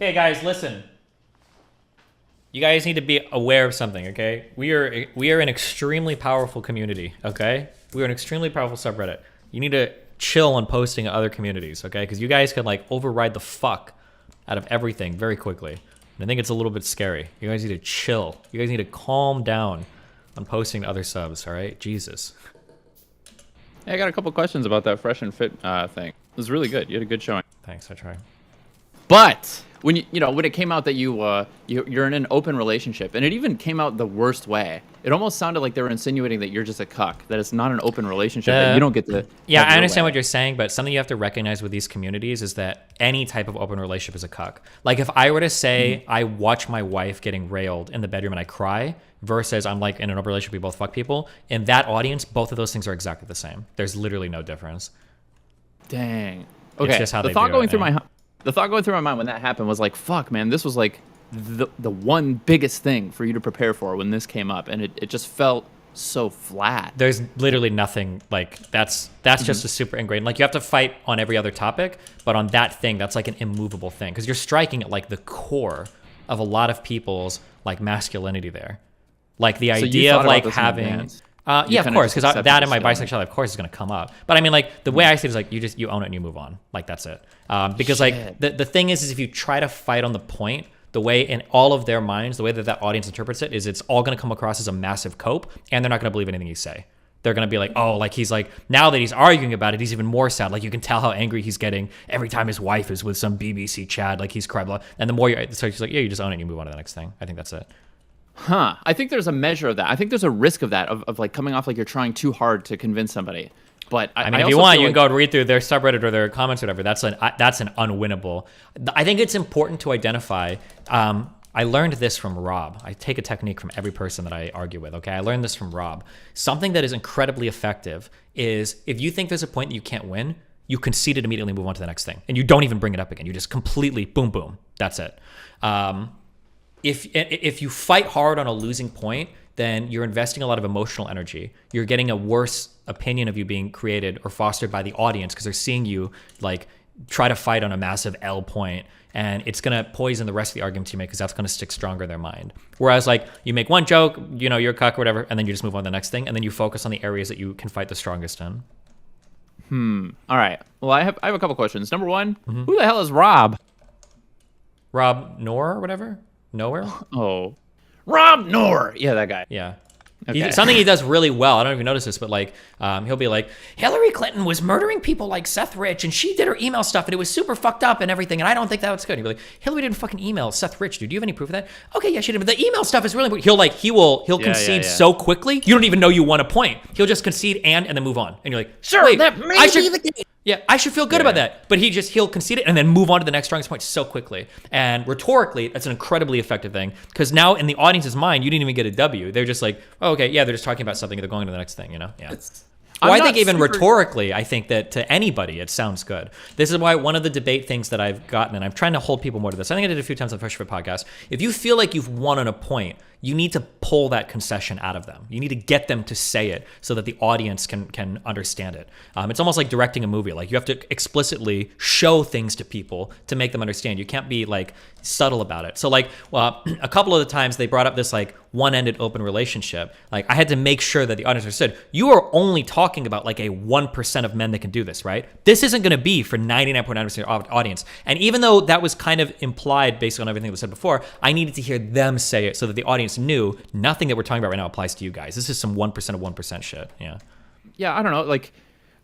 Okay, guys, listen. You guys need to be aware of something, okay? We are an extremely powerful community, okay? We are an extremely powerful subreddit. You need to chill on posting to other communities, okay? Because you guys can like override the fuck out of everything very quickly. And I think it's a little bit scary. You guys need to chill. You guys need to calm down on posting to other subs, all right? Jesus. Hey, I got a couple questions about that Fresh and Fit thing. It was really good. You had a good showing. Thanks, I try. But when when it came out that you're in an open relationship, and it even came out the worst way, it almost sounded like they were insinuating that you're just a cuck, that it's not an open relationship, that you don't get to. Yeah, I understand what you're saying, but something you have to recognize with these communities is that any type of open relationship is a cuck. Like if I were to say I watch my wife getting railed in the bedroom and I cry, versus I'm like in an open relationship, we both fuck people, in that audience, both of those things are exactly the same. There's literally no difference. Dang. Okay. It's just how the they thought do going it, through yeah. the thought going through my mind when that happened was like, fuck, man, this was like the one biggest thing for you to prepare for when this came up, and it just felt so flat. There's literally nothing like that's just a super ingrained. Like you have to fight on every other topic, but on that thing, that's like an immovable thing because you're striking at like the core of a lot of people's like masculinity there. Like the idea of like having, yeah, of course, because that and my bisexuality, of course, is going to come up. But I mean, like the way I see it is like you own it and you move on. Like that's it. Because like the thing is if you try to fight on the point, the way in all of their minds, the way that audience interprets it is it's all going to come across as a massive cope, and they're not going to believe anything you say. They're going to be like, oh, like he's like, now that he's arguing about it, he's even more sad. Like you can tell how angry he's getting every time his wife is with some BBC Chad, like he's crying. And the more so he's like, yeah, you just own it and you move on to the next thing. I think that's it. Huh. I think there's a measure of that. I think there's a risk of that, of like coming off like you're trying too hard to convince somebody. But I mean, if you want, you can go and read through their subreddit or their comments or whatever. That's an unwinnable. I think it's important to identify. I learned this from Rob. I take a technique from every person that I argue with, okay? I learned this from Rob. Something that is incredibly effective is if you think there's a point that you can't win, you concede it immediately and move on to the next thing. And you don't even bring it up again. You just completely boom, boom. That's it. If you fight hard on a losing point, then you're investing a lot of emotional energy. You're getting a worse opinion of you being created or fostered by the audience because they're seeing you like try to fight on a massive L point, and it's going to poison the rest of the arguments you make because that's going to stick stronger in their mind. Whereas like you make one joke, you're a cuck or whatever, and then you just move on to the next thing, and then you focus on the areas that you can fight the strongest in. All right. Well, I have a couple questions. Number one, who the hell is Rob? Rob Noor or whatever? Nowhere? Oh, Rob Noor. Yeah, that guy. Yeah. Okay. Something he does really well. I don't even notice this, but like he'll be like, Hillary Clinton was murdering people like Seth Rich, and she did her email stuff, and it was super fucked up and everything, and I don't think that was good. He'll be like, Hillary didn't fucking email Seth Rich, dude. Do you have any proof of that? Okay, yeah, she did, but the email stuff is really important. He'll concede so quickly, you don't even know you won a point. He'll just concede and then move on, and you're like, sure, wait, that may be the case. Yeah, I should feel good about that. But he'll concede it and then move on to the next strongest point so quickly. And rhetorically, that's an incredibly effective thing. Because now in the audience's mind, you didn't even get a W. They're just like, oh, okay, yeah, they're just talking about something. They're going to the next thing, Yeah. Well, I think even rhetorically, I think that to anybody, it sounds good. This is why one of the debate things that I've gotten, and I'm trying to hold people more to this. I think I did it a few times on the FreshandFit podcast. If you feel like you've won on a point, you need to pull that concession out of them. You need to get them to say it so that the audience can understand it. It's almost like directing a movie. Like you have to explicitly show things to people to make them understand. You can't be like subtle about it. So like a couple of the times they brought up this like one-ended open relationship. Like I had to make sure that the audience understood, you are only talking about like a 1% of men that can do this, right? This isn't going to be for 99.9% of the audience. And even though that was kind of implied based on everything that was said before, I needed to hear them say it so that the audience knew nothing that we're talking about right now applies to you guys. This is some 1% of 1% shit. Yeah, I don't know. Like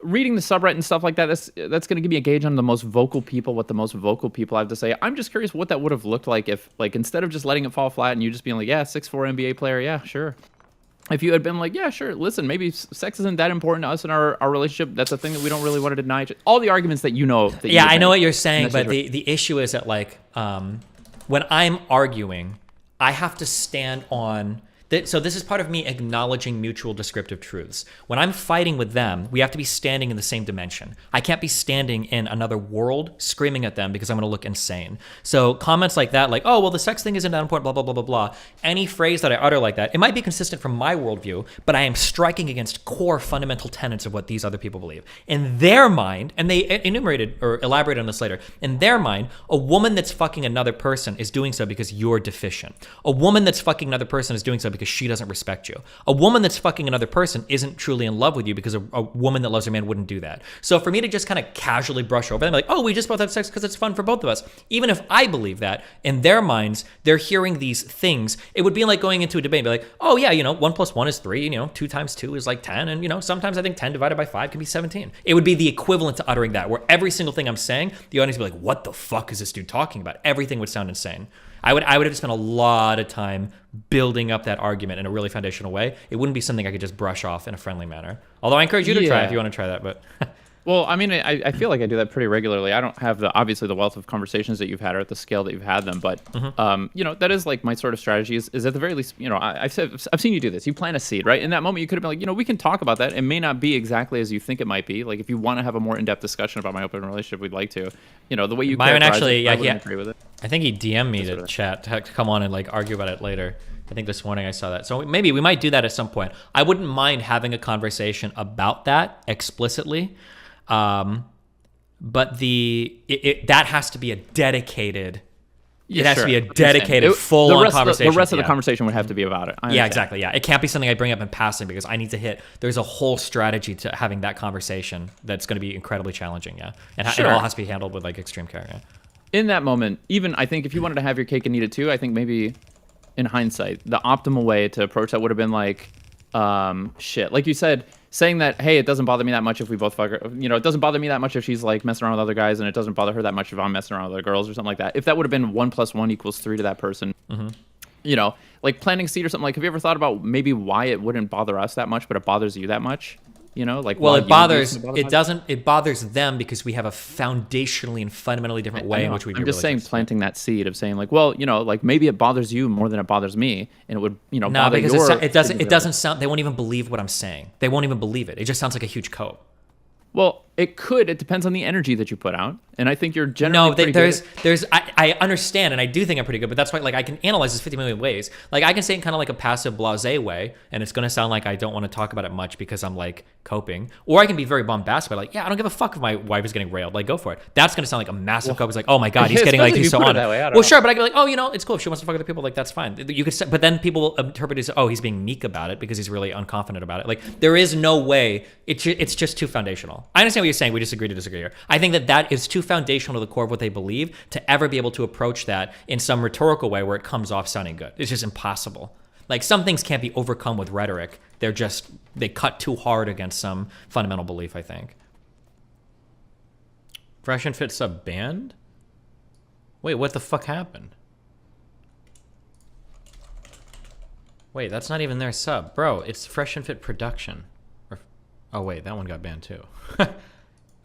reading the subreddit and stuff like that, that's going to give me a gauge on the most vocal people, what the most vocal people have to say. I'm just curious what that would have looked like if, like, instead of just letting it fall flat and you just being like, yeah, 6'4" NBA player, yeah, sure. If you had been like, yeah, sure, listen, maybe sex isn't that important to us in our relationship. That's a thing that we don't really want to deny. All the arguments that you know. That yeah, I know what you're saying, but the issue is that, like, when I'm arguing, I have to stand on So this is part of me acknowledging mutual descriptive truths. When I'm fighting with them, we have to be standing in the same dimension. I can't be standing in another world screaming at them because I'm going to look insane. So comments like that, like, oh, well, the sex thing isn't that important, blah, blah, blah, blah, blah. Any phrase that I utter like that, it might be consistent from my worldview, but I am striking against core fundamental tenets of what these other people believe. In their mind, and they enumerated or elaborated on this later, in their mind, a woman that's fucking another person is doing so because you're deficient. A woman that's fucking another person is doing so because she doesn't respect you. A woman that's fucking another person isn't truly in love with you because a woman that loves her man wouldn't do that. So for me to just kind of casually brush over them, like, oh, we just both have sex because it's fun for both of us. Even if I believe that, in their minds, they're hearing these things. It would be like going into a debate and be like, oh yeah, 1 + 1 is 3, 2 × 2 is like 10, and sometimes I think 10 divided by 5 can be 17. It would be the equivalent to uttering that, where every single thing I'm saying, the audience would be like, what the fuck is this dude talking about? Everything would sound insane. I would have to spend a lot of time building up that argument in a really foundational way. It wouldn't be something I could just brush off in a friendly manner. Although I encourage you to try if you want to try that. But well, I mean, I feel like I do that pretty regularly. I don't have obviously the wealth of conversations that you've had or at the scale that you've had them, but that is like my sort of strategy is at the very least, I've seen you do this. You plant a seed, right? In that moment, you could have been like, we can talk about that. It may not be exactly as you think it might be. Like if you want to have a more in-depth discussion about my open relationship, we'd like to. The way you characterize it, I wouldn't agree with it. I think he DM'd me to chat to come on and like argue about it later. I think this morning I saw that. So maybe we might do that at some point. I wouldn't mind having a conversation about that explicitly. But that has to be a dedicated. It has to be a dedicated, full-on conversation. The rest of the conversation would have to be about it. Yeah, exactly. Yeah, it can't be something I bring up in passing because I need to hit. There's a whole strategy to having that conversation that's going to be incredibly challenging. Yeah, and it all has to be handled with like extreme care. Yeah. In that moment, even I think if you wanted to have your cake and eat it too, I think maybe in hindsight, the optimal way to approach that would have been like, like you said, saying that, hey, it doesn't bother me that much if we both fuck her. It doesn't bother me that much if she's like messing around with other guys, and it doesn't bother her that much if I'm messing around with other girls or something like that. If that would have been 1 + 1 = 3 to that person, like planting a seed or something. Like, have you ever thought about maybe why it wouldn't bother us that much, but it bothers you that much? It bothers them because we have a foundationally and fundamentally different way in which we do. I'm just saying, planting that seed of saying like, well, like maybe it bothers you more than it bothers me, and it would, bother because your it doesn't sound. They won't even believe what I'm saying. They won't even believe it. It just sounds like a huge cope. Well, it could. It depends on the energy that you put out, and I think you're generally I understand, and I do think I'm pretty good, but that's why I can analyze this 50 million ways. Like I can say it in kind of like a passive blasé way, and it's gonna sound like I don't want to talk about it much because I'm like coping, or I can be very bombastic about yeah, I don't give a fuck if my wife is getting railed. Like go for it. That's gonna sound like a massive cope. It's like, oh my god, he's getting like he's so on. Well, sure, but I can be like, oh, it's cool if she wants to fuck other people. Like that's fine. You could, but then people will interpret it as, oh, he's being meek about it because he's really unconfident about it. Like there is no way. It's just too foundational. I understand what you're saying. We just agree to disagree here. I think that is too foundational to the core of what they believe to ever be able to approach that in some rhetorical way where it comes off sounding good. It's just impossible. Like some things can't be overcome with rhetoric. They cut too hard against some fundamental belief, I think. Fresh and Fit sub banned? Wait, what the fuck happened? Wait, that's not even their sub. Bro, it's Fresh and Fit production. Oh wait, that one got banned too.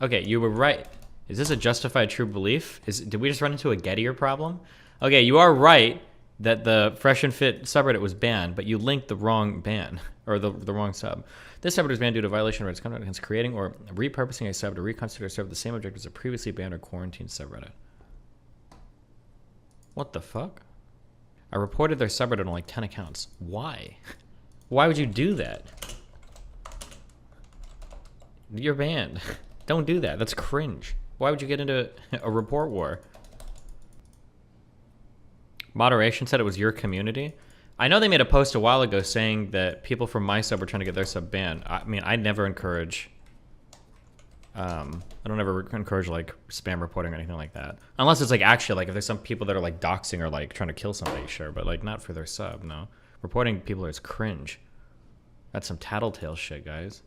Okay, you were right. Is this a justified true belief? Did we just run into a Gettier problem? Okay, you are right that the Fresh and Fit subreddit was banned, but you linked the wrong ban, or the wrong sub. This subreddit was banned due to violation of its conduct against creating or repurposing a sub to reconstitute a sub with the same object as a previously banned or quarantined subreddit. What the fuck? I reported their subreddit on like 10 accounts. Why? Why would you do that? You're banned. Don't do that. That's cringe. Why would you get into a report war? Moderation said it was your community. I know they made a post a while ago saying that people from my sub were trying to get their sub banned. I mean, I never encourage... I don't ever encourage like spam reporting or anything like that. Unless it's like actually like if there's some people that are like doxing or like trying to kill somebody, sure. But like not for their sub, no. Reporting people is cringe. That's some tattletale shit, guys.